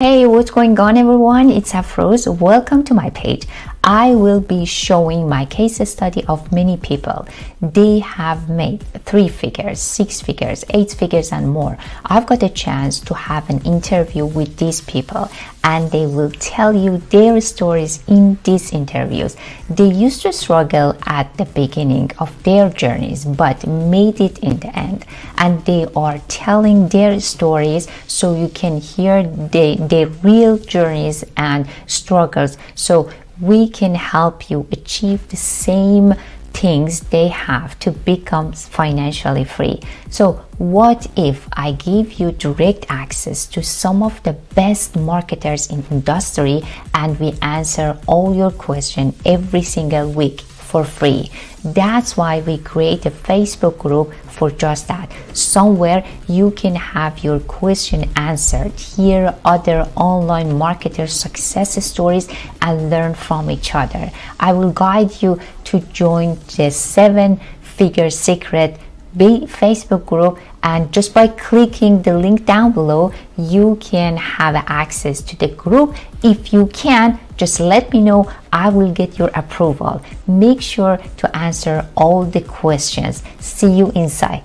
Hey, what's going on everyone? It's Afrooz. Welcome to my page. I will be showing my case study of many people. They have made 3 figures, 6 figures, 8 figures and more. I've got a chance to have an interview with these people and they will tell you their stories in these interviews. They used to struggle at the beginning of their journeys but made it in the end, and they are telling their stories so you can hear their real journeys and struggles, so we can help you achieve the same things they have to become financially free. So what if I give you direct access to some of the best marketers in industry and we answer all your questions every single week for free? That's why we create a Facebook group for just that. Somewhere you can have your question answered, hear other online marketers' success stories and learn from each other. I will guide you to join the 7-figure secret Facebook group, and just by clicking the link down below you can have access to the group. If you can, just let me know. I will get your approval. Make sure to answer all the questions. See you inside.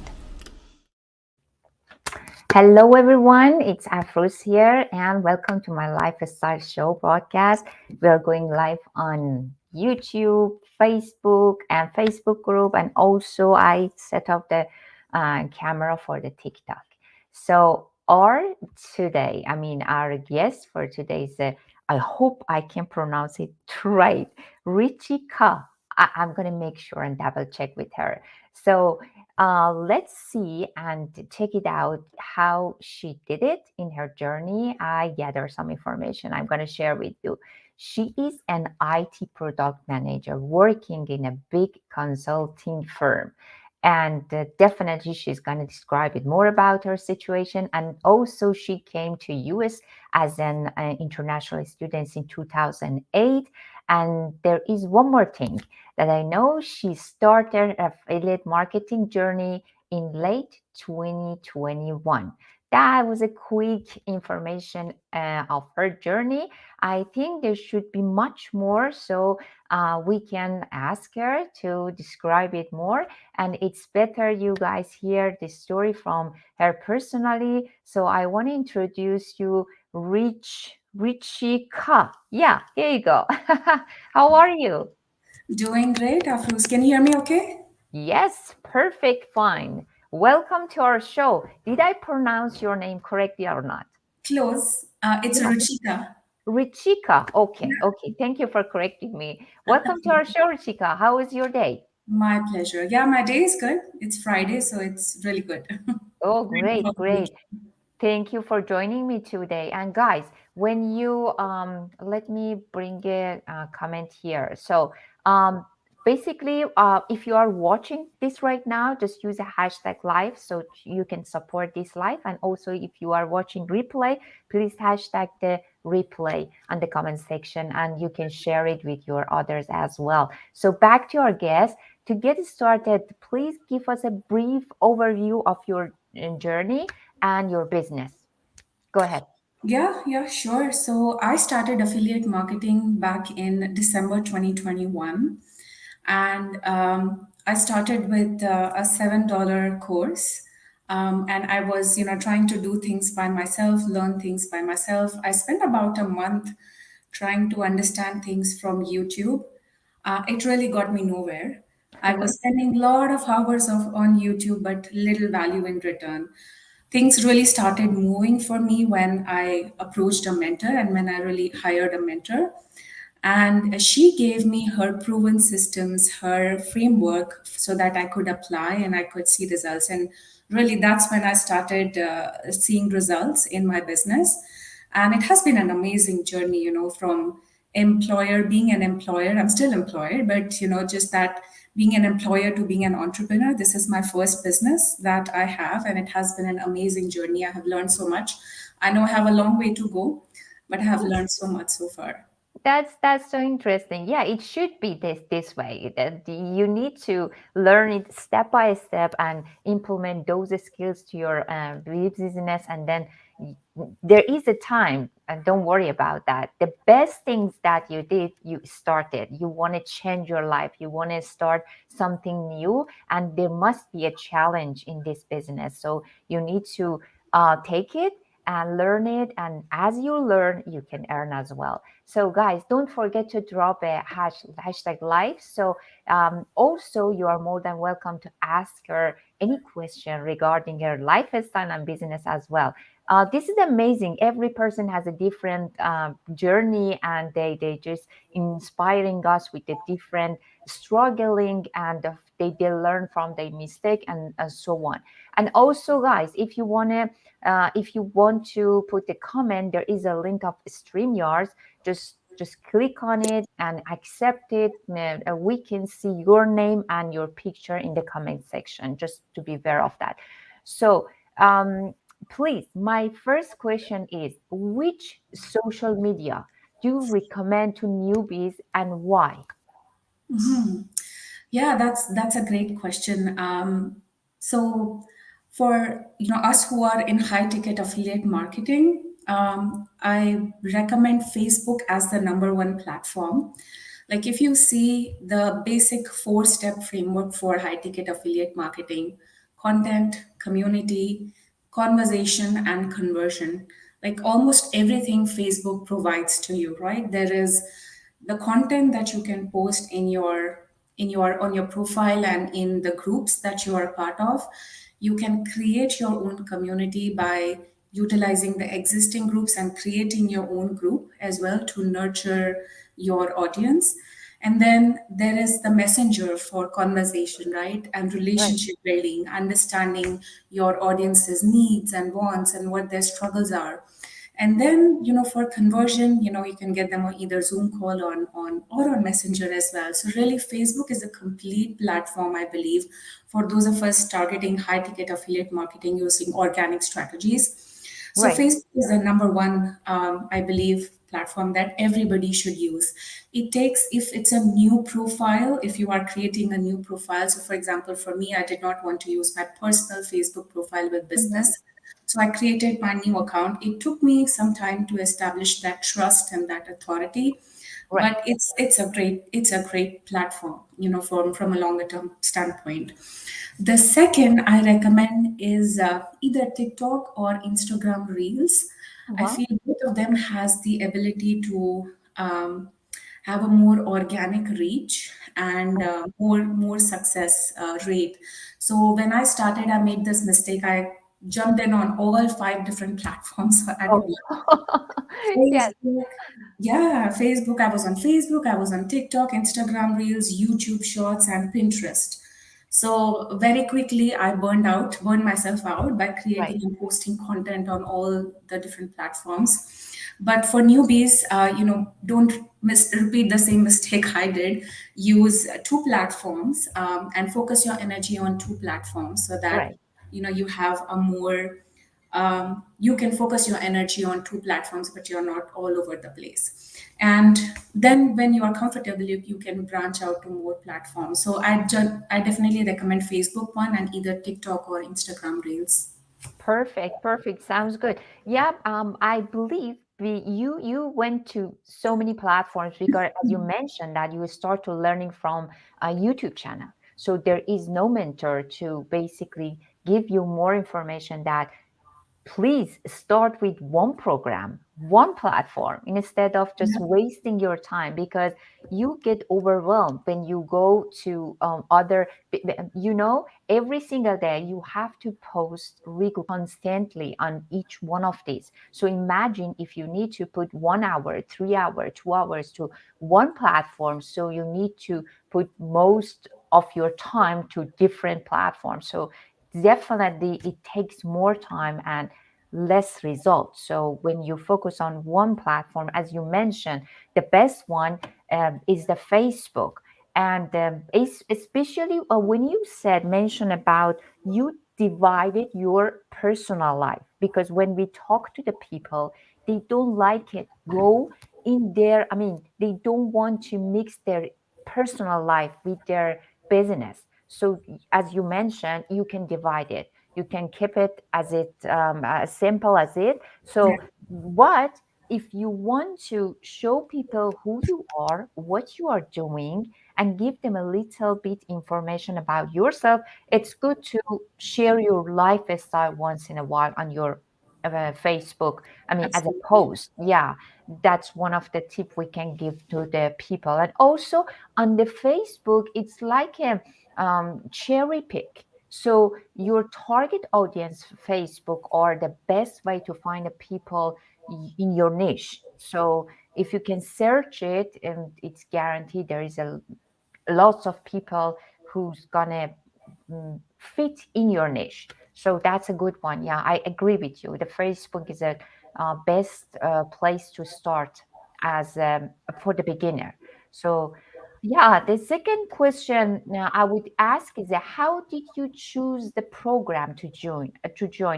Hello everyone, it's Afrooz here and welcome to my lifestyle show broadcast. We are going live on YouTube, Facebook and Facebook group, and also I set up the camera for the TikTok. So our guest for today is I hope I can pronounce it right, Ruchika. I'm going to make sure and double check with her. So let's see and check it out how she did it in her journey. I gather some information I'm going to share with you. She is an IT product manager working in a big consulting firm. And definitely she's going to describe it more about her situation. And also she came to US as an international student in 2008. And there is one more thing that I know. She started her affiliate marketing journey in late 2021. That was a quick information of her journey. I think there should be much more, so we can ask her to describe it more. And it's better you guys hear the story from her personally. So I want to introduce you Ruchika. Yeah, here you go. How are you? Doing great, Afrooz. Can you hear me okay? Yes, perfect, fine. Welcome to our show. Did I pronounce your name correctly or not? Close. It's Yeah, Ruchika. Ruchika. Okay, okay. Thank you for correcting me. Welcome to our show, Ruchika. How was your day? My pleasure. Yeah, my day is good. It's Friday, so it's really good. Oh, Thank you great, for the great. Thank you for joining me today. And guys, when you let me bring a comment here. So basically, if you are watching this right now, just use a hashtag live so you can support this live. And also, if you are watching replay, please hashtag the replay on the comment section, and you can share it with your others as well. So back to our guest. To get started, please give us a brief overview of your journey and your business. Go ahead. Yeah, sure. So I started affiliate marketing back in December 2021. And I started with a $7 course. And I was, trying to do things by myself, learn things by myself. I spent about a month trying to understand things from YouTube. It really got me nowhere. I was spending a lot of hours on YouTube, but little value in return. Things really started moving for me when I approached a mentor and when I really hired a mentor. And she gave me her proven systems, her framework, so that I could apply and I could see results. And really, that's when I started seeing results in my business. And it has been an amazing journey, from being an employer. I'm still employed, but, just that being an employer to being an entrepreneur. This is my first business that I have, and it has been an amazing journey. I have learned so much. I know I have a long way to go, but I have learned so much so far. That's so interesting. Yeah, it should be this way. That you need to learn it step by step and implement those skills to your business, and then there is a time and don't worry about that. The best things that you did, you started. You want to change your life. You want to start something new, and there must be a challenge in this business. So you need to take it and learn it. And as you learn, you can earn as well. So guys, don't forget to drop a hashtag live. So also, you are more than welcome to ask her any question regarding her lifestyle and business as well. This is amazing. Every person has a different journey, and they just inspiring us with the different struggling, and they learn from their mistake, and so on. And also, guys, if you want to put a comment, there is a link of StreamYards. Just click on it and accept it. We can see your name and your picture in the comment section, just to be aware of that. So please, my first question is, which social media do you recommend to newbies and why? Yeah, that's a great question. So for us who are in high ticket affiliate marketing, I recommend Facebook as the number one platform. Like if you see the basic four-step framework for high ticket affiliate marketing: content, community, conversation, and conversion. Like almost everything Facebook provides to you, right? There is the content that you can post in your on your profile and in the groups that you are part of. You can create your own community by utilizing the existing groups and creating your own group as well to nurture your audience. And then there is the messenger for conversation, right? And Right, relationship building, understanding your audience's needs and wants and what their struggles are. And then, for conversion, you can get them on either Zoom call on or on Messenger as well. So really, Facebook is a complete platform, I believe, for those of us targeting high ticket affiliate marketing using organic strategies. So right, Facebook is the number one, I believe, platform that everybody should use. It takes, if it's a new profile, if you are creating a new profile. So for example, for me, I did not want to use my personal Facebook profile with hmm, business. So I created my new account. It took me some time to establish that trust and that authority, right, but it's a great platform, from a longer term standpoint. The second I recommend is either TikTok or Instagram Reels. I wow, feel both of them has the ability to have a more organic reach and more success rate. So when I started, I made this mistake. I jumped in on all five different platforms at oh, once. yes, Facebook. Yeah, Facebook. I was on Facebook, I was on TikTok, Instagram Reels, YouTube Shorts, and Pinterest. So very quickly, I burned myself out by right, creating and posting content on all the different platforms. But for newbies, don't repeat the same mistake I did. Use two platforms and focus your energy on two platforms so that right. you have a more you can focus your energy on two platforms, but you're not all over the place. And then when you are comfortable, you can branch out to more platforms. So I definitely recommend Facebook one and either TikTok or Instagram Reels. Perfect, perfect. Sounds good. Yeah, I believe you went to so many platforms because, as you mentioned, that you start to learning from a YouTube channel. So there is no mentor to basically give you more information that please start with one program, one platform, instead of just wasting your time, because you get overwhelmed when you go to other, every single day you have to post constantly on each one of these. So imagine if you need to put 1 hour, 3 hour, 2 hours to one platform, so you need to put most of your time to different platforms. So definitely it takes more time and less results. So when you focus on one platform, as you mentioned, the best one is the Facebook. And especially when you mention about you divided your personal life, because when we talk to the people, they don't like it go in there. I mean, they don't want to mix their personal life with their business. So as you mentioned, you can divide it. You can keep it as simple as it. So what if you want to show people who you are, what you are doing, and give them a little bit information about yourself, it's good to share your lifestyle once in a while on your Facebook. I mean, as a Absolutely. post. Yeah, that's one of the tip we can give to the people. And also on the Facebook, it's like a cherry pick. So your target audience Facebook are the best way to find the people in your niche. So if you can search it, and it's guaranteed there is a lots of people who's gonna fit in your niche. So that's a good one. Yeah, I agree with you. The Facebook is a best place to start as for the beginner. So yeah, the second question I would ask is how did you choose the program to join?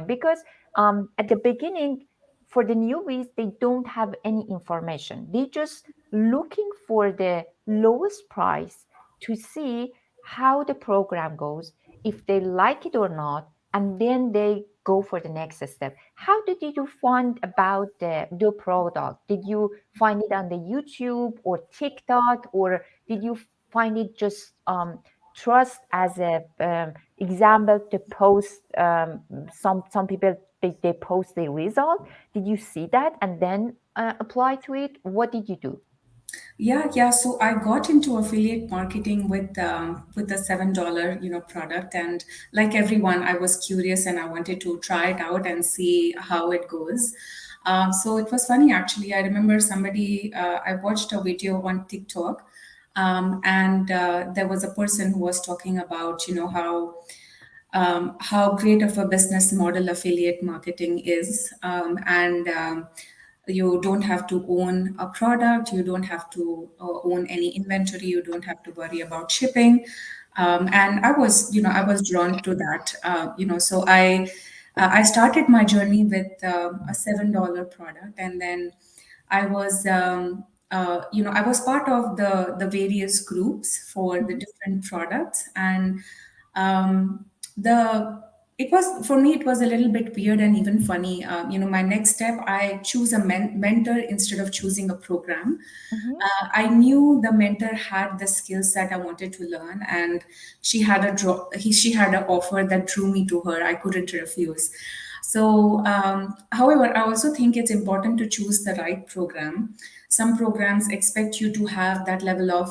Because at the beginning, for the newbies, they don't have any information. They just looking for the lowest price to see how the program goes, if they like it or not, and then they go for the next step. How did you find about the product? Did you find it on the YouTube or TikTok, or did you find it just trust as a example to post some people they post the result? Did you see that and then apply to it? What did you do? Yeah, yeah. So I got into affiliate marketing with the $7, product, and like everyone, I was curious and I wanted to try it out and see how it goes. So it was funny actually. I remember I watched a video on TikTok, and there was a person who was talking about how great of a business model affiliate marketing is. And you don't have to own a product, you don't have to own any inventory, you don't have to worry about shipping. And I was drawn to that. So I started my journey with a $7 product, and then I was. I was part of the various groups for the Mhm. different products, and the it was for me it was a little bit weird and even funny. My next step, I choose a mentor instead of choosing a program. Mhm. I knew the mentor had the skills that I wanted to learn, and she had an offer that drew me to her. I couldn't refuse. So, however, I also think it's important to choose the right program. Some programs expect you to have that level of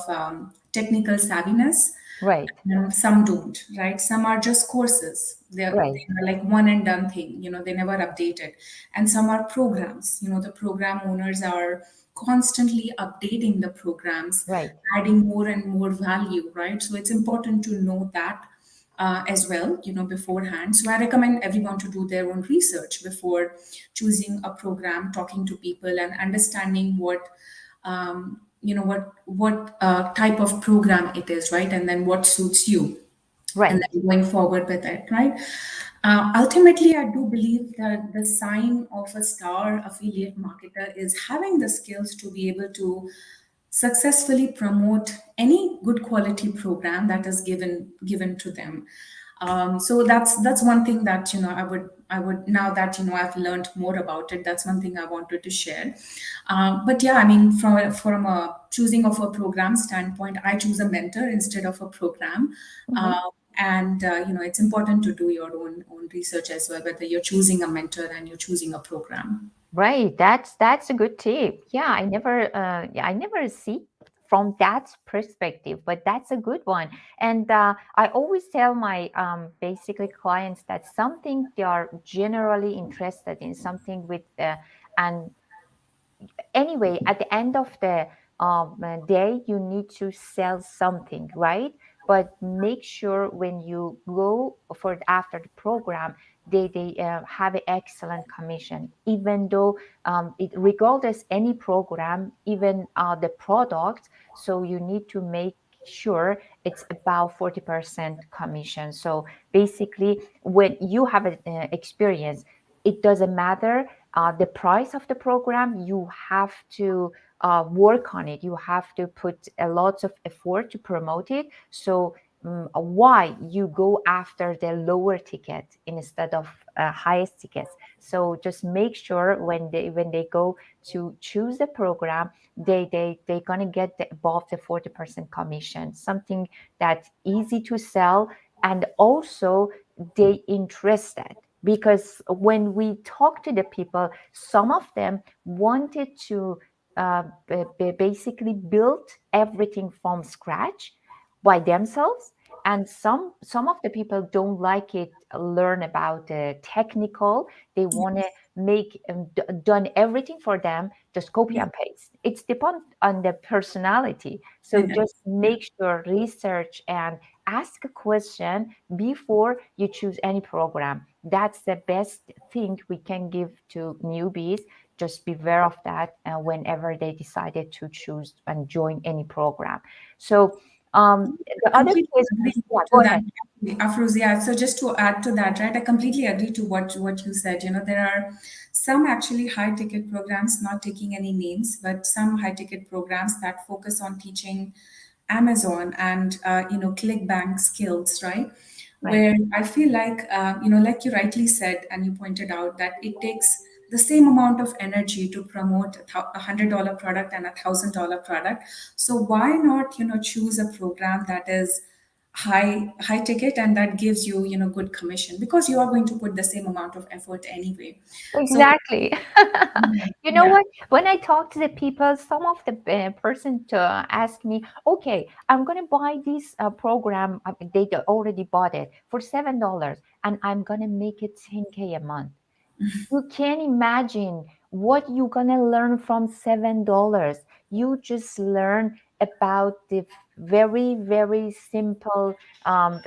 technical savviness. Right, Some don't, right? Some are just courses. right, They're like one and done thing, they never update it. And some are programs, the program owners are constantly updating the programs, right, adding more and more value, right? So it's important to know that as well, beforehand. So I recommend everyone to do their own research before choosing a program, talking to people, and understanding what type of program it is, right? And then what suits you, and right. then going forward with it, right? Ultimately, I do believe that the sign of a star affiliate marketer is having the skills to be able to successfully promote any good quality program that is given to them. So that's one thing that I would now that I've learned more about it. That's one thing I wanted to share. But yeah, I mean, from a choosing of a program standpoint, I choose a mentor instead of a program. Mhm. And it's important to do your own research as well, whether you're choosing a mentor and you're choosing a program. Right. That's a good tip. Yeah, I never see from that perspective, but that's a good one. And I always tell my basically clients that something they are generally interested in, something with and anyway, at the end of the day, you need to sell something, right? But make sure when you go for after the program, they have an excellent commission. Even though regardless any program, even the product, so you need to make sure it's about 40% commission. So basically, when you have an experience, it doesn't matter the price of the program. You have to work on it. You have to put a lot of effort to promote it. So why you go after the lower ticket instead of highest tickets. So just make sure when they go to choose the program, they're gonna get above the 40% commission, something that's easy to sell, and also they interested. Because when we talk to the people, some of them wanted to basically build everything from scratch by themselves, and some of the people don't like it, learn about the technical. They want to make done everything for them, just copy Yeah, and paste. It's depend on the personality. So it does. just Yeah. make sure, research and ask a question before you choose any program. That's the best thing we can give to newbies. Just beware of that whenever they decided to choose and join any program. So the other Completely cases, agree yeah, to go that, ahead. Afrooz. Yeah. So just to add to that, right? I completely agree to what you said. You know, there are some actually high ticket programs, not taking any names, but some high ticket programs that focus on teaching Amazon and ClickBank skills, right? Right, Where I feel like like you rightly said and you pointed out that it takes the same amount of energy to promote $100 product and $1,000 product. So why not choose a program that is high ticket and that gives you good commission, because you are going to put the same amount of effort anyway. So exactly. You know yeah. what? When I talk to the people, some of the person to ask me, "Okay, I'm gonna buy this program. They already bought it for $7, and I'm gonna make it 10K a month." You can't imagine what you're gonna learn from $7. You just learn about the very simple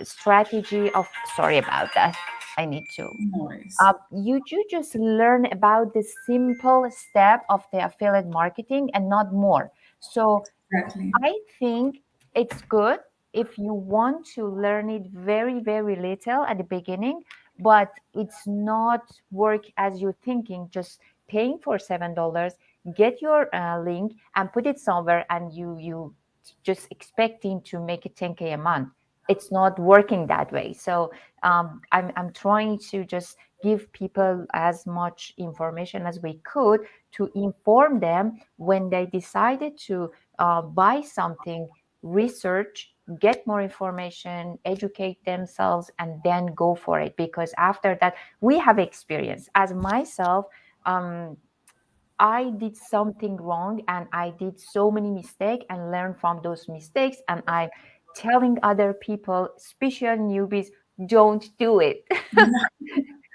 strategy of. Sorry about that. I need to. Noise. You just learn about the simple step of the affiliate marketing and not more. So Exactly. I think it's good if you want to learn it very little at the beginning, but it's not work as you're thinking. Just paying for $7, get your link and put it somewhere, and you just expecting to make it 10K a month. It's not working that way. So I'm trying to just give people as much information as we could to inform them when they decided to buy something, research, get more information, educate themselves, and then go for it. Because after that, we have experience. As myself, um, I did something wrong and I did so many mistakes and learned from those mistakes. And I'm telling other people, especially newbies, don't do it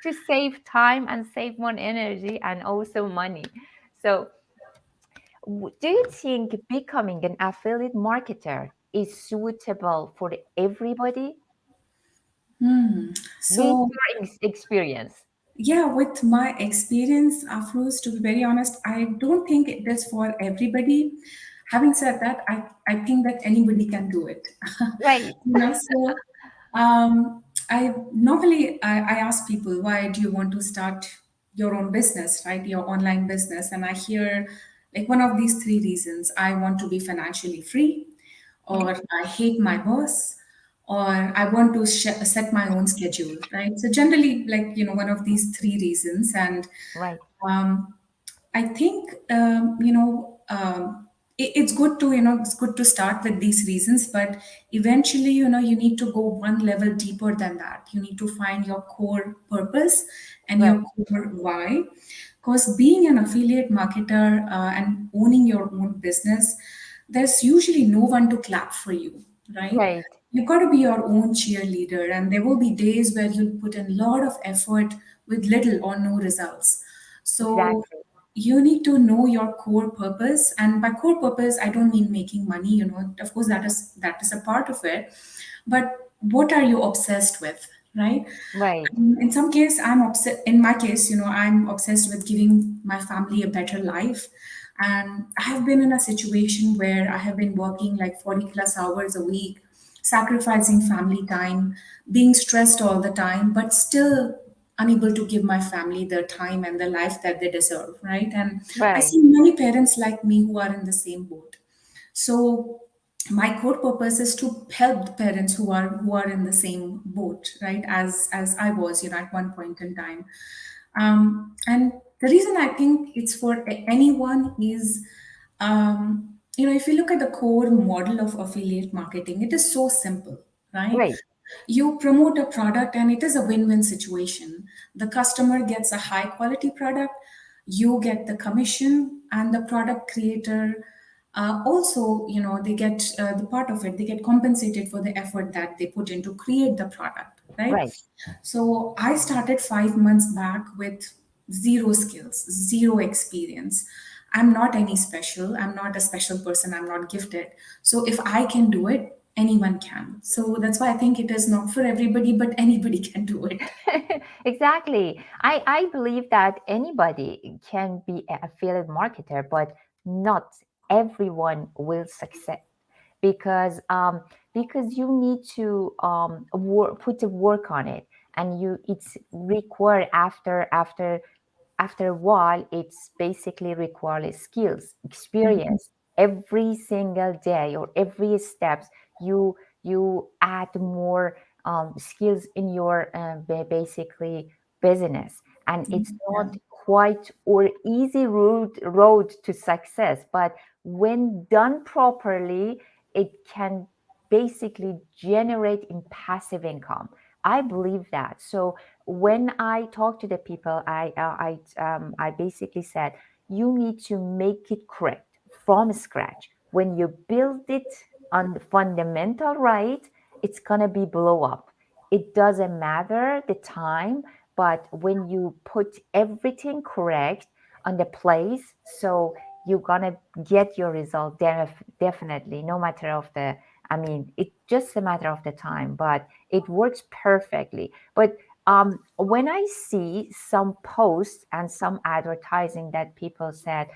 to save time and save more energy and also money. So do you think becoming an affiliate marketer is suitable for everybody with So your experience? yeah, with my experience, Afroz, to be very honest, I don't think it is for everybody. Having said that, I think that anybody can do it. Right, So I normally I ask people, why do you want to start your own business, right? Your online business. And I hear like one of these three reasons: I want to be financially free, yeah, or I hate my boss, or I want to set my own schedule, right? So generally, like, one of these three reasons. And right, um, I think, it's good to, it's good to start with these reasons, but eventually, you need to go one level deeper than that. You need to find your core purpose and right, your core why. Because being an affiliate marketer and owning your own business, there's usually no one to clap for you, right? right, You've got to be your own cheerleader, and there will be days where you'll put in a lot of effort with little or no results. So exactly, you need to know your core purpose, and by core purpose I don't mean making money, of course that is a part of it, but what are you obsessed with, right? right, In some case, in my case, I'm obsessed with giving my family a better life. And I have been in a situation where I have been working like 40 plus hours a week, sacrificing family time, being stressed all the time, but still unable to give my family the time and the life that they deserve, right? And I right, see many parents like me who are in the same boat. So my core purpose is to help the parents who are in the same boat, right, as I was, at one point in time. And the reason I think it's for anyone is, if you look at the core model of affiliate marketing, it is so simple, right? Great. You promote a product and it is a win-win situation. The customer gets a high quality product, you get the commission, and the product creator also, they get the part of it, they get compensated for the effort that they put in to create the product, right? Right. So I started 5 months back with zero skills, zero experience. I'm not any special. I'm not a special person. I'm not gifted. So if I can do it, anyone can. So that's why I think it is not for everybody, but anybody can do it. Exactly. I believe that anybody can be an affiliate marketer, but not everyone will succeed because you need to put the work on it, and you it's required after a while. It's basically requires skills, experience. Every single day or every steps, you add more skills in your basically business, and it's Yeah. not quite or easy road to success, but when done properly, it can basically generate in passive income. I believe that. So when I talk to the people, I basically said you need to make it correct from scratch. When you build it on the fundamental right, it's gonna be blow up. It doesn't matter the time, but when you put everything correct on the place, so you're gonna get your result definitely, no matter of the. I mean, it's just a matter of the time, but it works perfectly. But when I see some posts and some advertising that people said,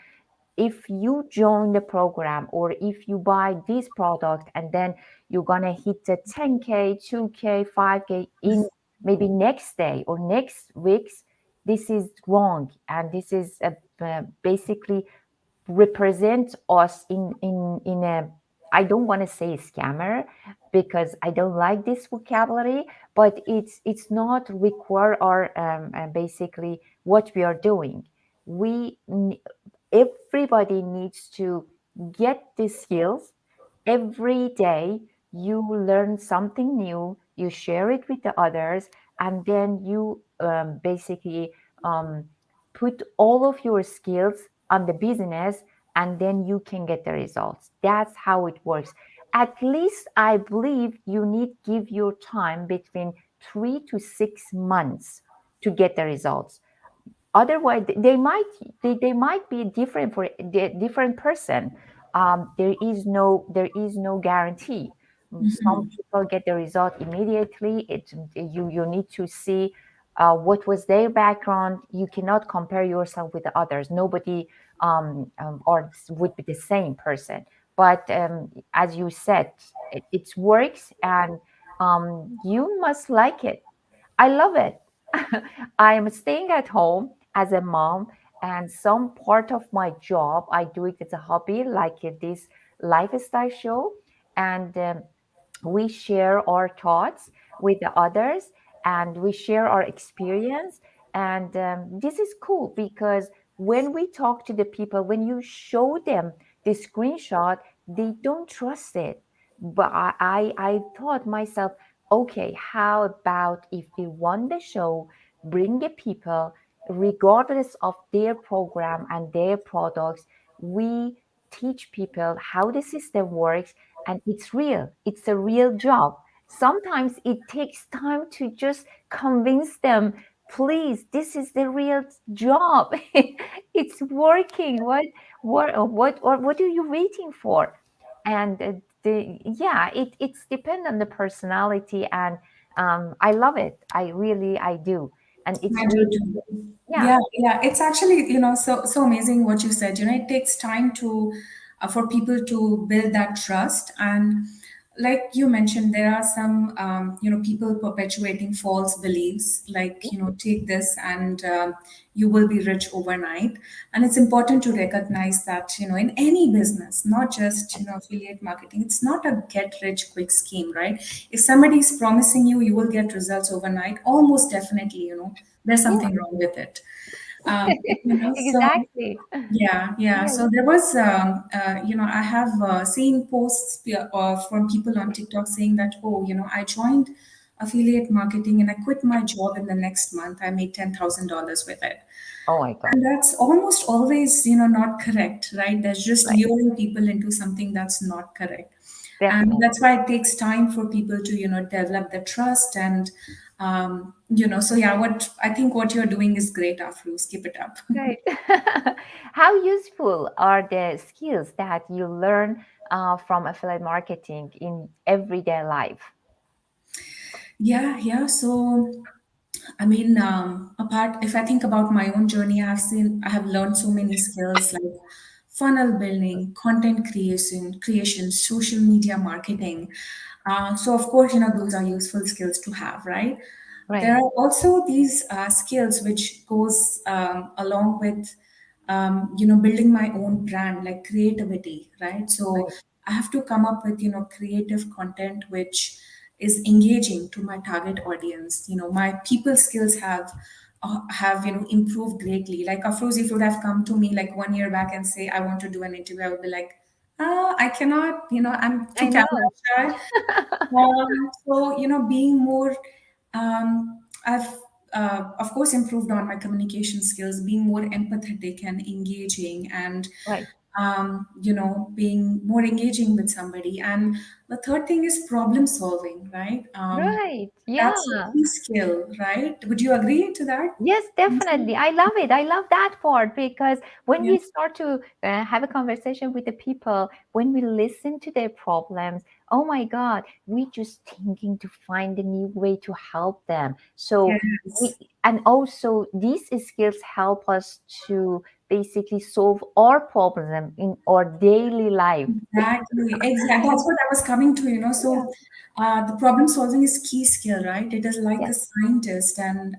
if you join the program or if you buy this product and then you're gonna hit the 10K, 2K, 5K in maybe next day or next weeks, this is wrong, and this is basically represent us in a, I don't want to say scammer because I don't like this vocabulary, but it's not require our basically what we are doing. We everybody needs to get the skills every day. You learn something new, you share it with the others, and then you basically um, put all of your skills on the business, and then you can get the results. That's how it works. At least I believe you need give your time between 3 to 6 months to get the results. Otherwise they might be different for a different person. There is no guarantee. Some people get the result immediately. You need to see what was their background. You cannot compare yourself with the others. Nobody or would be the same person. But as you said, it works, and you must like it. I love it. I am staying at home as a mom, and some part of my job, I do it as a hobby, like this lifestyle show. And we share our thoughts with the others, and we share our experience. And this is cool because when we talk to the people, when you show them the screenshot, they don't trust it. But I thought myself, okay, how about if we want the show, bring the people, regardless of their program and their products, we teach people how the system works, and it's real. It's a real job. Sometimes it takes time to just convince them, please, this is the real job. It's working. What are you waiting for? And yeah, it's depend on the personality, and I love it. I do, and it's I do really, too. yeah. Yeah, yeah. It's actually, so amazing what you said. It takes time to for people to build that trust. And like you mentioned, there are some people perpetuating false beliefs, like, take this and you will be rich overnight. And it's important to recognize that, in any business, not just, affiliate marketing, it's not a get rich quick scheme, right? If somebody is promising you will get results overnight, almost definitely, there's Yeah, something wrong with it. So exactly. yeah, yeah. Yes. So there was, I have seen posts from people on TikTok saying that, oh, I joined affiliate marketing and I quit my job in the next month. I made $10,000 with it. Oh my God. And that's almost always, not correct, right? There's just Right. luring people into something that's not correct. And Definitely. that's why it takes time for people to, develop the trust. And, so yeah, what I think what you're doing is great, Afrooz. Keep it up. Right. How useful are the skills that you learn from affiliate marketing in everyday life? Yeah, yeah. So I mean, apart, if I think about my own journey, I have learned so many skills like funnel building, content creation, social media marketing. So of course, those are useful skills to have, right? There Right. are also these skills which goes along with, building my own brand, like creativity, right? So Right. I have to come up with, creative content which is engaging to my target audience. My people skills have improved greatly. Like Afroz, if you would have come to me like 1 year back and say I want to do an interview, I would be like, I cannot. I'm too I camera know. shy. So, being more, I've of course improved on my communication skills, being more empathetic and engaging, and Right. being more engaging with somebody. And the third thing is problem solving, right? Right. That's a Yeah. key skill, right? Would you agree to that? Yes, definitely. I love it. I love that part because when Yeah. we start to have a conversation with the people, when we listen to their problems, oh my God, we just thinking to find a new way to help them. So we, Yes. and also these skills help us to basically solve our problems in our daily life. Exactly, exactly. That's what I was coming to. Yeah. So the problem solving is key skill, right? It is like Yes. a scientist, and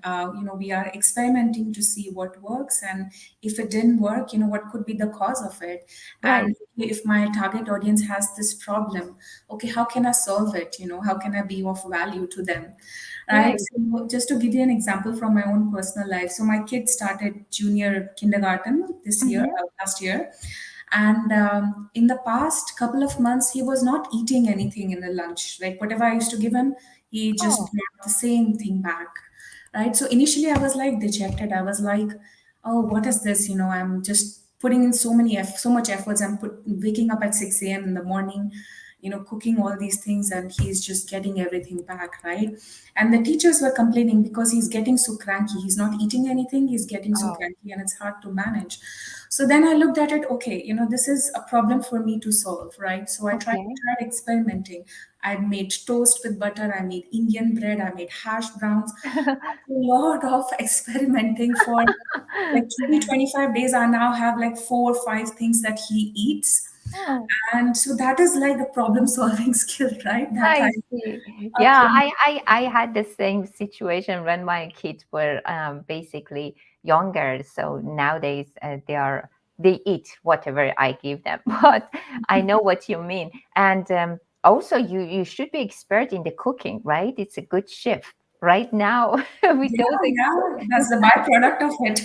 we are experimenting to see what works, and if it didn't work, what could be the cause of it? Right. And if my target audience has this problem, okay, how can I solve it? How can I be of value to them? Right. Right. So just to give you an example from my own personal life, so my kid started junior kindergarten this year, Mm-hmm. last year. And in the past couple of months, he was not eating anything in the lunch. Like whatever I used to give him, he just Oh, brought the same thing back. Right. So initially I was like dejected. I was like, oh, what is this? I'm just putting in so much efforts. Waking up at 6 a.m. in the morning, cooking all these things, and he's just getting everything back, right? And the teachers were complaining because he's getting so cranky. He's not eating anything, he's getting so oh, cranky, and it's hard to manage. So then I looked at it, okay, this is a problem for me to solve, right? So I okay. tried experimenting. I made toast with butter, I made Indian bread, I made hash browns. A lot of experimenting for like 20, 25 days. I now have like 4 or 5 things that he eats. Oh. And so that is like a problem solving skill, right? That I I see. Yeah, applied. I had the same situation when my kids were basically younger. So nowadays they eat whatever I give them. But I know what you mean. And also you should be expert in the cooking, right? It's a good shift right now with Yeah, those yeah, that's the byproduct of it.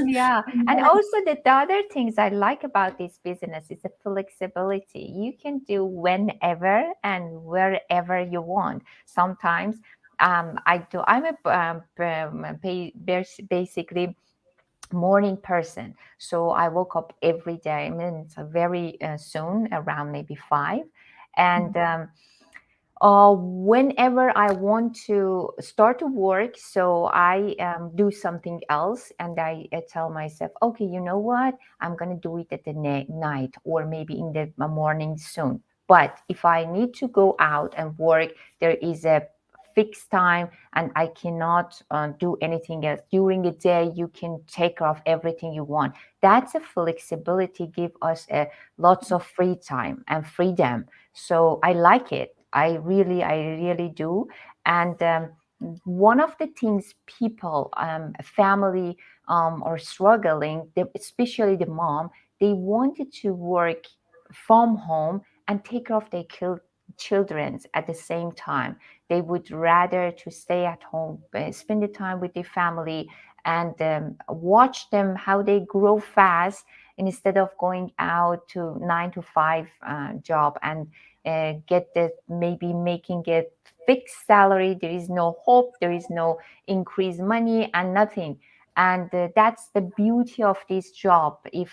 yeah, and Yeah, also the other things I like about this business is the flexibility. You can do whenever and wherever you want. Sometimes I'm a basically morning person, so I woke up every day. I mean, it's a very soon, around maybe 5, and whenever I want to start to work, so I do something else, and I tell myself, okay, you know what? I'm going to do it at the night or maybe in the morning soon. But if I need to go out and work, there is a fixed time and I cannot do anything else. During the day, you can take care of everything you want. That's a flexibility, give us lots of free time and freedom. So I like it. I really do. And one of the things people, family, are struggling, especially the mom, they wanted to work from home and take care of their children at the same time. They would rather to stay at home, spend the time with their family, and watch them how they grow fast instead of going out to 9 to 5 job and get the maybe making a fixed salary. There is no hope, there is no increased money and nothing. And that's the beauty of this job if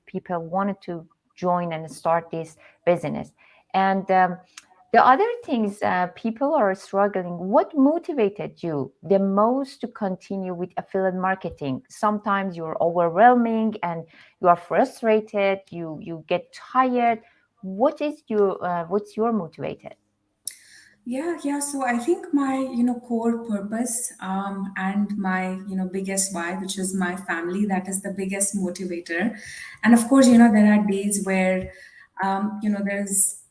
people wanted to join and start this business. And the other things people are struggling. What motivated you the most to continue with affiliate marketing? Sometimes you're overwhelming and you are frustrated. You get tired. What's your motivated? Yeah, yeah. So I think my, core purpose, and my, biggest why, which is my family, that is the biggest motivator. And of course, there are days where,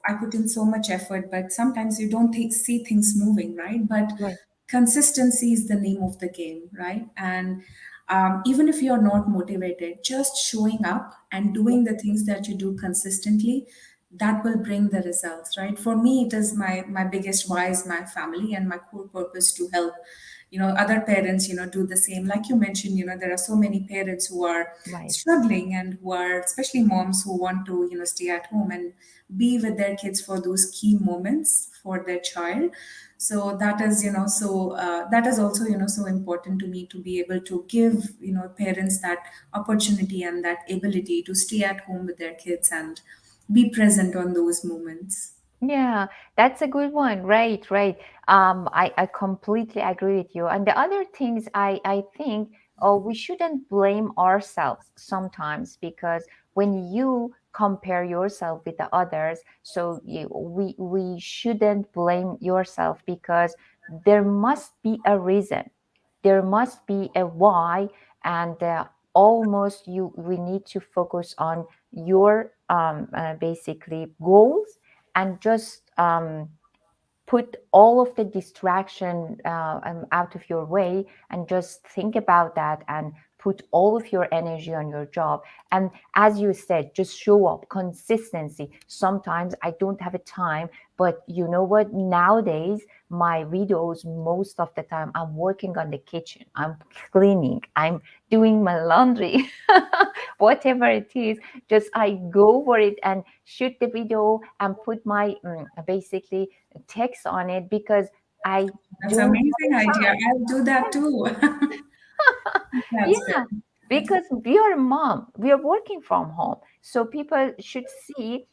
I put in so much effort, but sometimes you don't see things moving, right? But Right. consistency is the name of the game, right? And even if you're not motivated, just showing up and Yeah. doing the things that you do consistently, that will bring the results, right? For me, it is my biggest why is my family, and my core purpose to help other parents do the same. Like you mentioned, there are so many parents who are Right. struggling, and who are, especially moms, who want to stay at home and be with their kids for those key moments for their child. So that is, that is also so important to me, to be able to give parents that opportunity and that ability to stay at home with their kids and be present on those moments. Yeah, that's a good one. Right, right. I completely agree with you. And the other things I think, we shouldn't blame ourselves sometimes, because when you compare yourself with the others, so we shouldn't blame yourself, because there must be a reason. There must be a why. And almost you we need to focus on your basically goals, and just put all of the distraction out of your way, and just think about that, and put all of your energy on your job. And as you said, just show up. Consistency. Sometimes I don't have a time, but you know what, nowadays my videos, most of the time I'm working on the kitchen, I'm cleaning, I'm doing my laundry, whatever it is. Just I go for it and shoot the video and put my basically text on it, because I That's don't amazing have idea. time. I'll do that too. That's Yeah, good. because we are a mom, we are working from home. So people should see,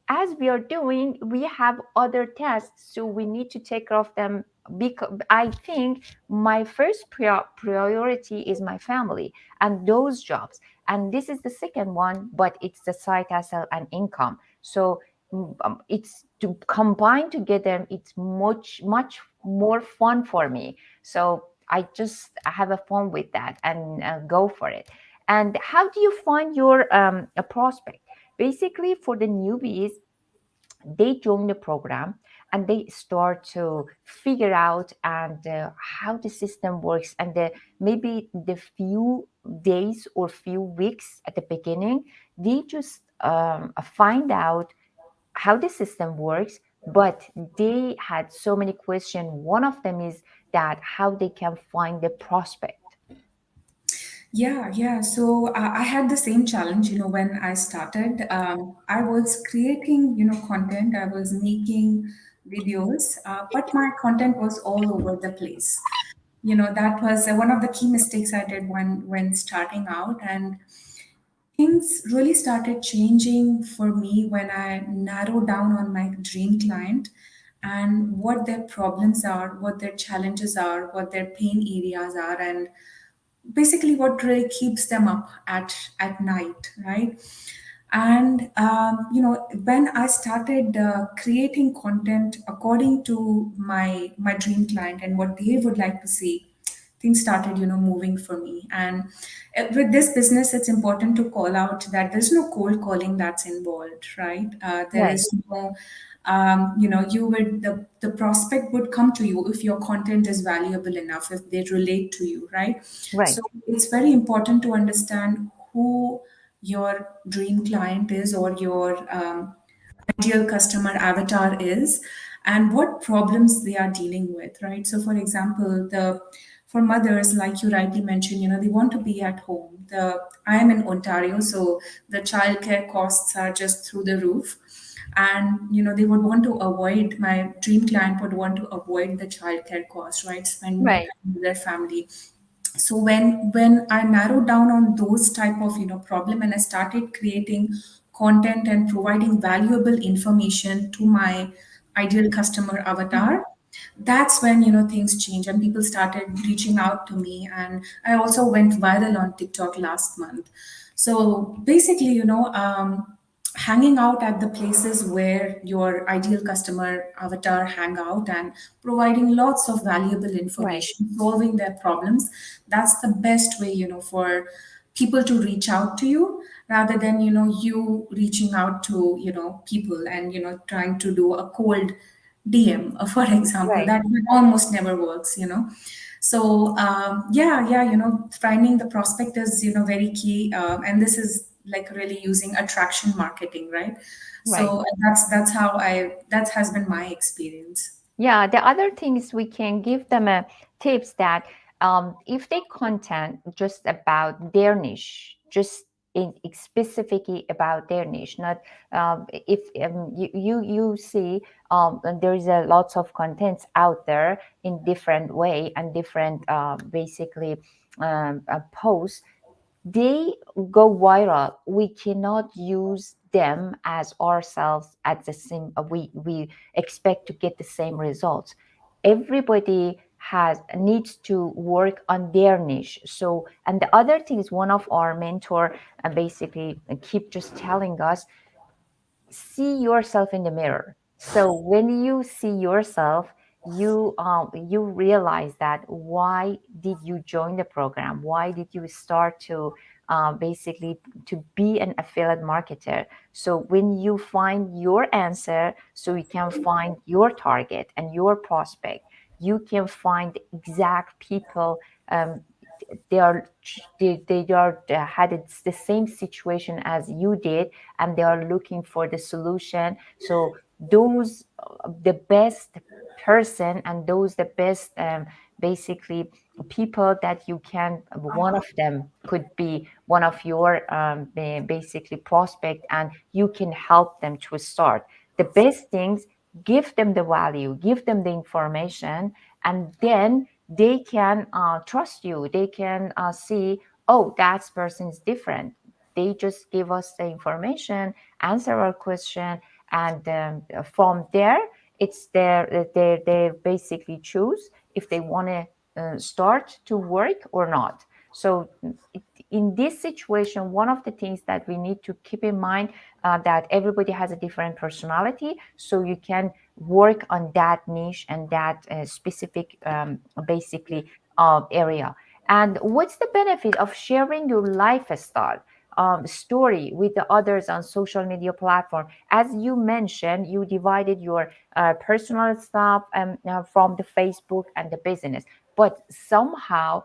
as we are doing, we have other tasks, so we need to take care of them. Because I think my first priority is my family and those jobs. And this is the second one, but it's the side hustle and income. So it's to combine together, it's much more fun for me. So I have a fun with that and go for it. And how do you find your a prospect? Basically, for the newbies, they join the program and they start to figure out and how the system works, and maybe the few days or few weeks at the beginning, they just find out how the system works, but they had so many questions. One of them is that how they can find the prospect. Yeah, yeah. So I had the same challenge, when I started. I was creating, content, I was making videos, but my content was all over the place. That was one of the key mistakes I did when starting out. And things really started changing for me when I narrowed down on my dream client and what their problems are, what their challenges are, what their pain areas are, and basically what really keeps them up at night, right? And when I started creating content according to my dream client and what they would like to see, things started moving for me. And with this business, it's important to call out that there's no cold calling that's involved, right? There Right. is no you would the prospect would come to you if your content is valuable enough, if they relate to you, right? So Right. it's very important to understand who your dream client is, or your ideal customer avatar is, and what problems they are dealing with, right? So for example, the for mothers, like you rightly mentioned, they want to be at home. I am in Ontario, so the childcare costs are just through the roof. And they would want to avoid, my dream client would want to avoid the childcare cost, right? Spend more Right. time with their family. So when I narrowed down on those type of problem, and I started creating content and providing valuable information to my ideal customer Mhm. avatar, that's when things change and people started reaching out to me. And I also went viral on TikTok last month. So basically, hanging out at the places where your ideal customer avatar hang out, and providing lots of valuable Right. information, solving their problems, that's the best way for people to reach out to you, rather than you reaching out to people and trying to do a cold DM, for example. Right. That almost never works. So yeah, finding the prospect is very key, and this is like really using attraction marketing, right? Right. So that's how that has been my experience. Yeah, the other thing is we can give them a tips that if they content just about their niche, just specifically about their niche, not if you see there is a lots of contents out there in different way and different basically posts, they go viral. We cannot use them as ourselves at the same we expect to get the same results. Everybody has needs to work on their niche. So, and the other thing is, one of our mentor basically keep just telling us, see yourself in the mirror. So when you see yourself, you realize that why did you join the program? Why did you start to basically to be an affiliate marketer? So when you find your answer, so you can find your target and your prospect, you can find exact people. They are they are had the same situation as you did, and they are looking for the solution. So those the best person, and those the best basically people that you can, one of them could be one of your basically prospect, and you can help them to start the best things. Give them the value, give them the information, and then they can trust you. They can see, oh, that person is different. They just give us the information, answer our question, and from there, it's they basically choose if they want to start to work or not. So in this situation, one of the things that we need to keep in mind, that everybody has a different personality, so you can work on that niche and that specific basically area. And what's the benefit of sharing your lifestyle story with the others on social media platform? As you mentioned, you divided your personal stuff from the Facebook and the business, but somehow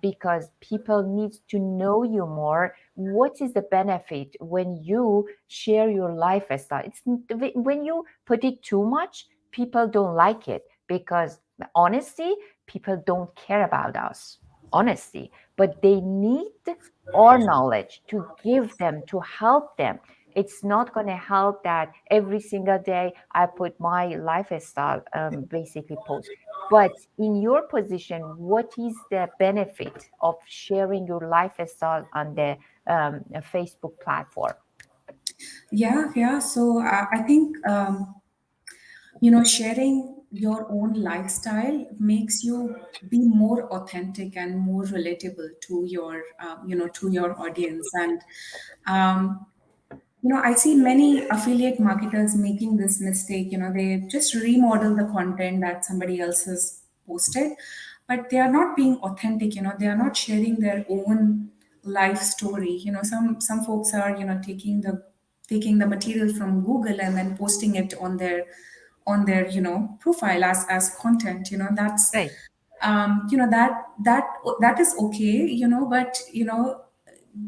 because people need to know you more, what is the benefit when you share your lifestyle? It's when you put it too much, people don't like it, because honesty, people don't care about us, honesty, but they need our knowledge to give them, to help them. It's not going to help that every single day I put my lifestyle basically post. But in your position, what is the benefit of sharing your lifestyle on the Facebook platform? Yeah. So I think sharing your own lifestyle makes you be more authentic and more relatable to your to your audience. And um, I see many affiliate marketers making this mistake. They just remodel the content that somebody else has posted, but they are not being authentic. They are not sharing their own life story. Some folks are taking the taking the material from Google and then posting it on their profile as content. That's Right. that is okay, but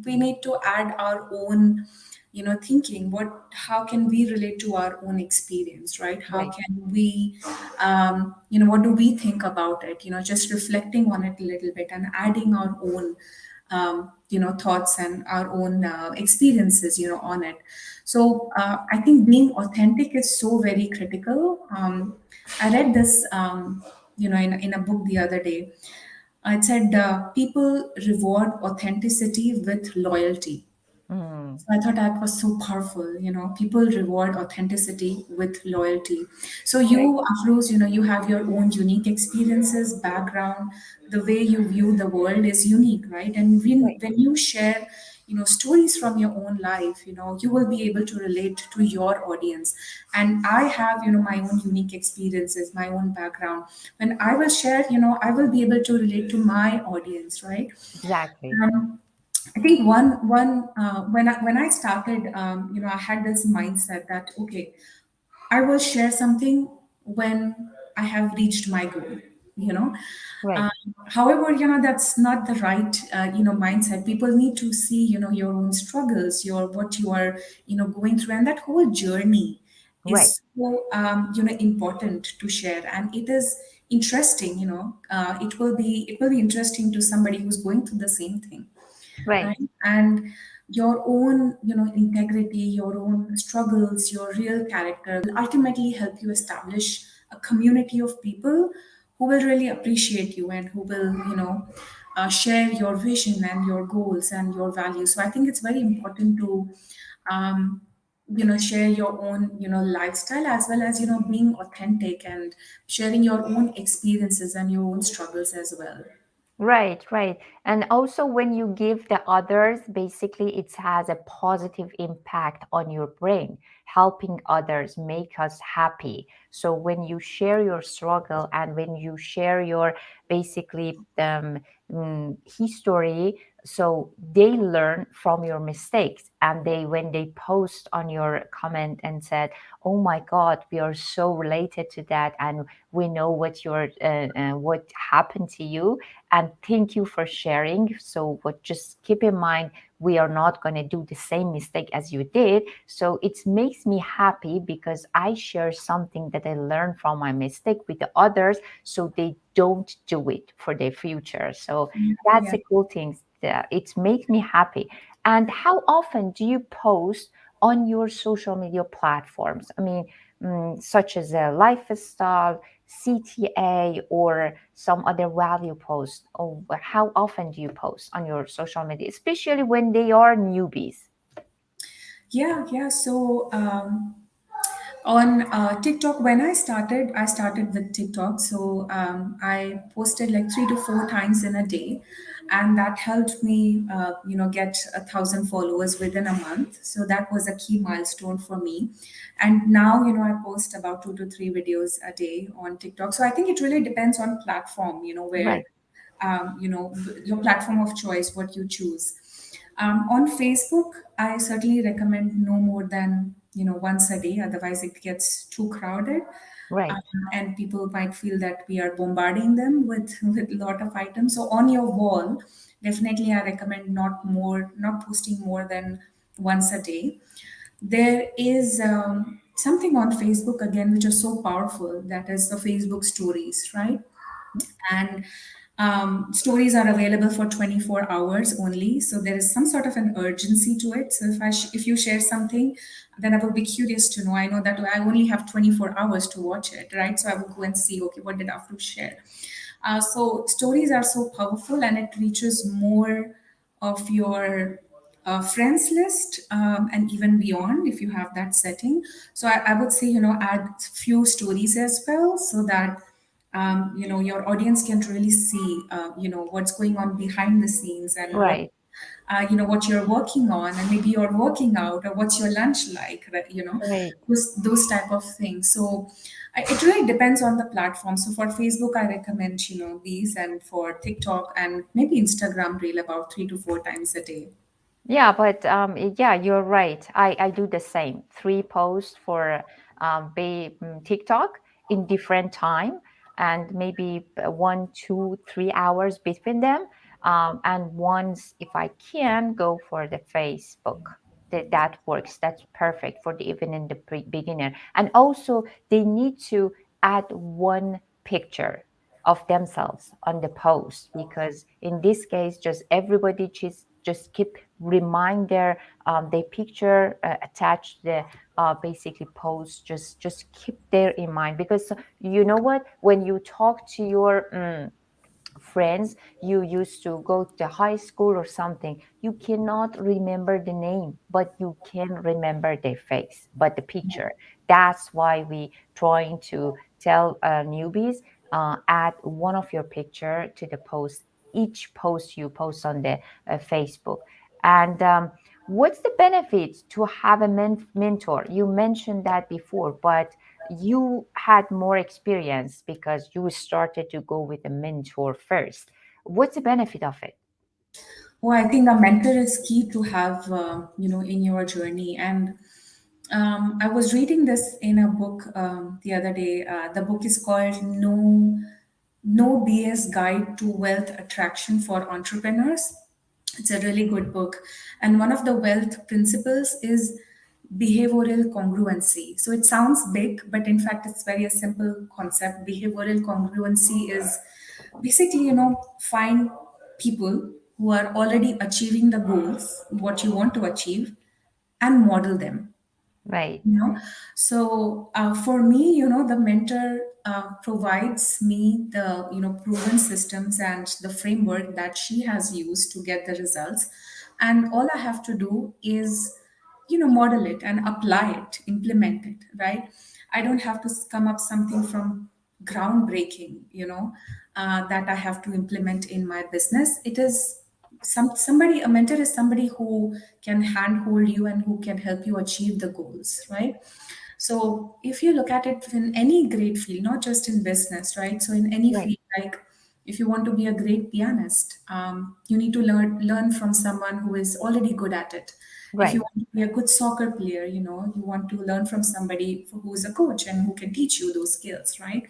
we need to add our own thinking. How can we relate to our own experience, right? How Right. can we what do we think about it, just reflecting on it a little bit and adding our own thoughts and our own experiences on it. So I think being authentic is so very critical. I read this in a book the other day. It said people reward authenticity with loyalty. Mm. So I thought that was so powerful. People reward authenticity with loyalty. So Right. you, Afrooz, you have your own unique experiences, background. The way you view the world is unique, right? And Right. when you share, stories from your own life, you will be able to relate to your audience. And I have, my own unique experiences, my own background. When I will share, I will be able to relate to my audience, right? Exactly. I think when I started, I had this mindset that okay, I will share something when I have reached my goal. You know, Right. um, However, that's not the right mindset. People need to see your own struggles, your what you are going through, and that whole journey Right. is so important to share, and it is interesting. It will be interesting to somebody who's going through the same thing, Right. right? And your own integrity, your own struggles, your real character will ultimately help you establish a community of people who will really appreciate you and who will share your vision and your goals and your values. So I think it's very important to um, share your own lifestyle, as well as being authentic and sharing your own experiences and your own struggles as well. Right, right. And also when you give the others, basically it has a positive impact on your brain, helping others make us happy. So when you share your struggle and when you share your basically history, so they learn from your mistakes, and they when they post on your comment and said, oh my God, we are so related to that, and we know what happened to you, and thank you for sharing. So what, just keep in mind, we are not going to do the same mistake as you did. So it makes me happy because I share something that I learned from my mistake with the others, so they don't do it for their future. So that's Yeah. a cool thing. It makes me happy. And how often do you post on your social media platforms? I mean, such as a lifestyle, CTA, or some other value post? Or how often do you post on your social media, especially when they are newbies? Yeah. So on TikTok, when I started with TikTok. So I posted like 3 to 4 times in a day, and that helped me, get 1,000 followers within a month. So that was a key milestone for me. And now, I post about 2 to 3 videos a day on TikTok. So I think it really depends on platform, where Right, your platform of choice, what you choose. On Facebook, I certainly recommend no more than once a day. Otherwise, it gets too crowded, right, and people might feel that we are bombarding them with with a lot of items. So on your wall, definitely I recommend not posting more than once a day. There is something on Facebook again which is so powerful. That is the Facebook stories, right? And stories are available for 24 hours only, so there is some sort of an urgency to it. So if you share something, then I will be curious to know. I know that I only have 24 hours to watch it, right? So I will go and see, okay, what did Afro share? So stories are so powerful, and it reaches more of your friends list, and even beyond if you have that setting. So I would say, add few stories as well, so that your audience can really see what's going on behind the scenes, and right, what you're working on, and maybe you're working out, or what's your lunch like, right? right. Those type of things. So it really depends on the platform. So for Facebook, I recommend these, and for TikTok and maybe Instagram reel, about 3 to 4 times a day. Yeah, but yeah, you're right. I do the same. Three posts for TikTok in different time, and maybe 1, 2, 3 hours between them. And once, if I can, go for the Facebook. That works. That's perfect for the even in the beginner. And also, they need to add one picture of themselves on the post, because in this case just everybody just keep remind their picture attach the basically post, just keep there in mind, because you know what, when you talk to your friends you used to go to high school or something, you cannot remember the name, but you can remember their face, but the picture. That's why we trying to tell newbies, add one of your picture to the post, each post you post on the Facebook. And what's the benefit to have a mentor? You mentioned that before, but you had more experience because you started to go with a mentor first. What's the benefit of it? Well, I think a mentor is key to have, in your journey. And I was reading this in a book the other day. The book is called No BS Guide to Wealth Attraction for Entrepreneurs. It's a really good book. And one of the wealth principles is behavioral congruency. So it sounds big, but in fact, it's very a simple concept. Behavioral congruency is basically, find people who are already achieving the goals, what you want to achieve, and model them. Right, So for me, the mentor provides me the proven systems and the framework that she has used to get the results, and all I have to do is model it and apply it, implement it, right? I don't have to come up something from groundbreaking, that I have to implement in my business. It is somebody, a mentor is somebody who can handhold you and who can help you achieve the goals, right? So if you look at it in any great field, not just in business, right? So in any right, field, like if you want to be a great pianist, you need to learn from someone who is already good at it. If you right, want to be a good soccer player, you want to learn from somebody who is a coach and who can teach you those skills, right?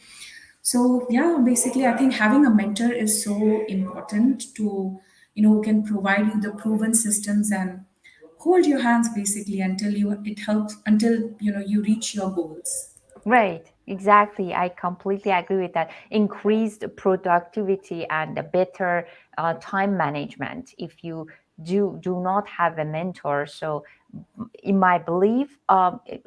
So yeah, basically, I think having a mentor is so important to, who can provide you the proven systems and hold your hands basically until it helps until you reach your goals. right. Exactly. I completely agree with that. Increased productivity and a better time management. If you do not have a mentor, so in my belief,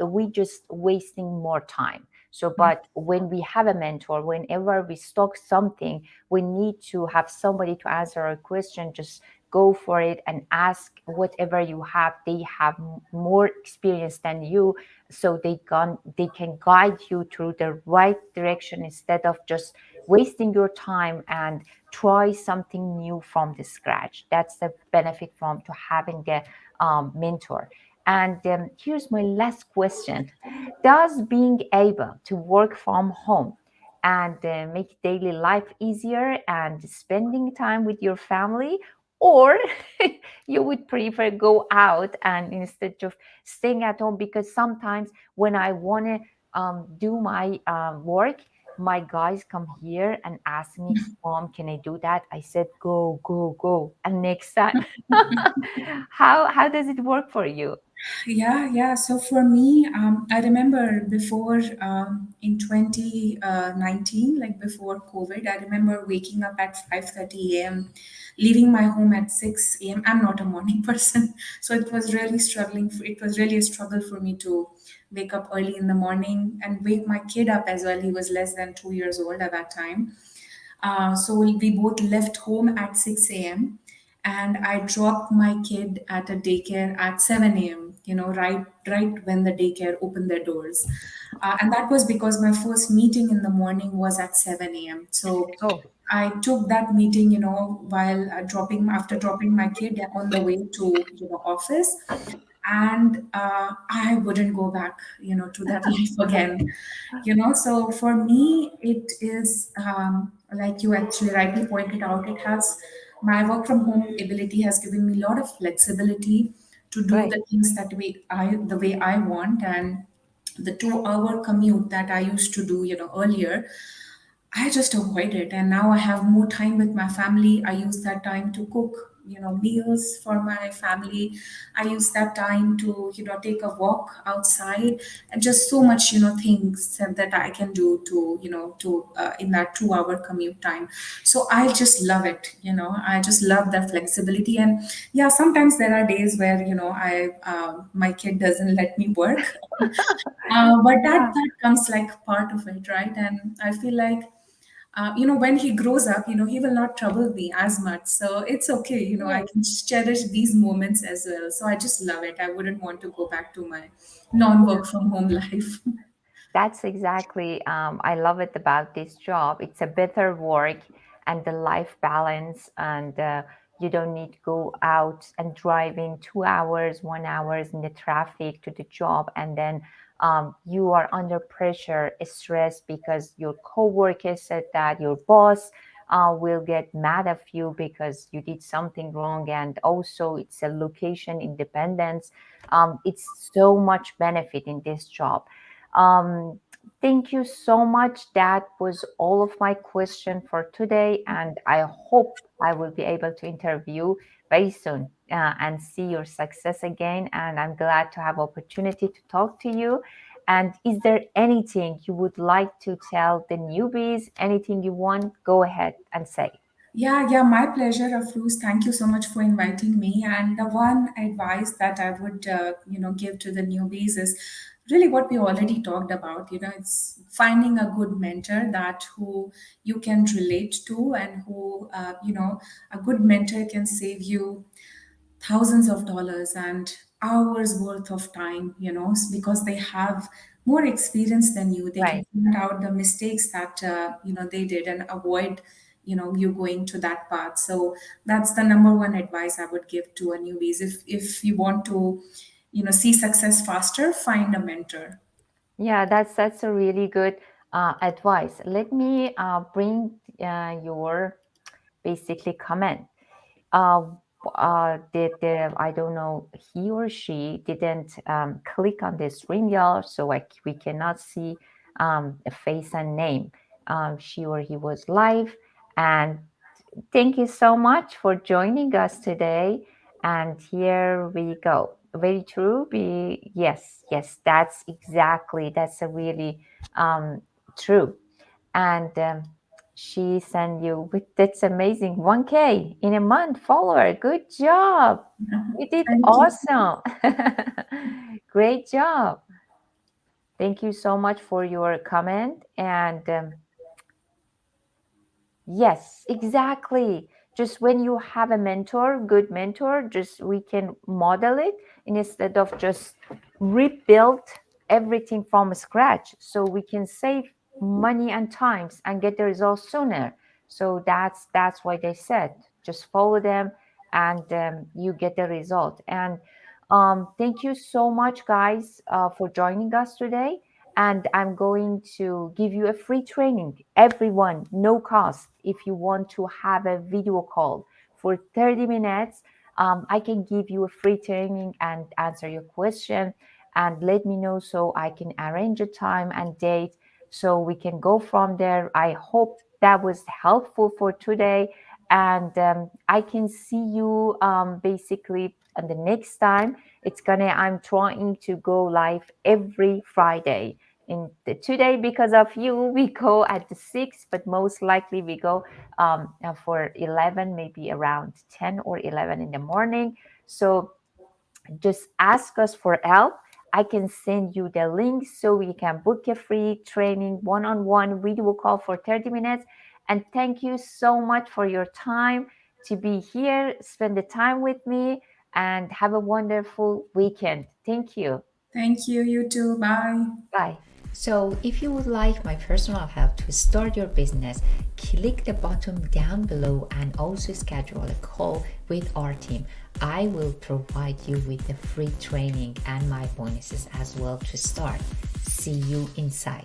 we just wasting more time. So, but when we have a mentor, whenever we stock something, we need to have somebody to answer a question. Just go for it and ask whatever you have. They have more experience than you, so they can guide you through the right direction instead of just wasting your time and try something new from the scratch. That's the benefit from to having the mentor. And here's my last question. Does being able to work from home and make daily life easier and spending time with your family, or you would prefer go out and instead of staying at home? Because sometimes when I want to do my work, my guys come here and ask me, Mom, can I do that? I said, go, go, go. And next time, how does it work for you? Yeah, yeah. So for me, I remember before in 2019, like before COVID, I remember waking up at 5:30 a.m., leaving my home at 6 a.m. I'm not a morning person, so it was really struggling. It was really a struggle for me to wake up early in the morning and wake my kid up as well. He was less than 2 years old at that time. So we both left home at 6 a.m. and I dropped my kid at a daycare at 7 a.m., right when the daycare opened their doors. And that was because my first meeting in the morning was at 7 a.m. So Oh, I took that meeting, while after dropping my kid on the way to, office, and I wouldn't go back, to that life again. So for me, it is, like you actually rightly pointed out, it has my work from home ability has given me a lot of flexibility to do Right. the things the way I want. And the 2 hour commute that I used to do, earlier, I just avoid it. And now I have more time with my family. I use that time to cook, meals for my family. I use that time to, take a walk outside, and just so much, things that I can do to, in that 2 hour commute time. So I just love it. I just love that flexibility. And yeah, sometimes there are days where, my kid doesn't let me work. But Yeah. that comes like part of it, right? And I feel like when he grows up, he will not trouble me as much. So it's okay. I Yes. can cherish these moments as well. So I just love it. I wouldn't want to go back to my non-work from home life. That's exactly, I love it about this job. It's a better work and the life balance, and you don't need to go out and drive in 2 hours, 1 hours in the traffic to the job, and then you are under pressure, stress because your coworker said that your boss will get mad at you because you did something wrong, and also it's a location independence. It's so much benefit in this job. um, Thank you so much. That was all of my question for today, and I hope I will be able to interview very soon and see your success again. And I'm glad to have opportunity to talk to you. And is there anything you would like to tell the newbies? Anything you want? Go ahead and say. Yeah, my pleasure, Afrooz. Thank you so much for inviting me. And the one advice that I would, give to the newbies is really what we already talked about. It's finding a good mentor that who you can relate to, and who, a good mentor can save you thousands of dollars and hours worth of time, because they have more experience than you. They can Right. find out the mistakes that they did, and avoid you going to that path. So that's the number one advice I would give to a newbies. If you want to see success faster, find a mentor. Yeah, that's a really good advice. Let me bring your basically comment. uh, the I don't know, he or she didn't click on this StreamYard, so we cannot see a face and name. She or he was live, and thank you so much for joining us today. And here we go. Very true. Yes, that's a really true. And she sent you with that's amazing 1K in a month follower. Good job. You did Thank you. awesome. Great job. Thank you so much for your comment. And yes, exactly. Just when you have a mentor, good mentor, just we can model it instead of just rebuild everything from scratch. So we can save money and times and get the results sooner. So that's why they said just follow them, and you get the result. And thank you so much, guys, for joining us today. And I'm going to give you a free training, everyone, no cost. If you want to have a video call for 30 minutes, I can give you a free training and answer your question, and let me know so I can arrange a time and date so we can go from there. I hope that was helpful for today, and I can see you basically on the next time. I'm trying to go live every Friday. In today, because of you, we go at the 6, but most likely we go for 11, maybe around 10 or 11 in the morning. So just ask us for help. I can send you the link so you can book a free training one-on-one video call for 30 minutes. And thank you so much for your time to be here, spend the time with me, and have a wonderful weekend. Thank you. Thank you. You too. Bye. Bye. So, if you would like my personal help to start your business, click the button down below and also schedule a call with our team. I will provide you with the free training and my bonuses as well to start. See you inside.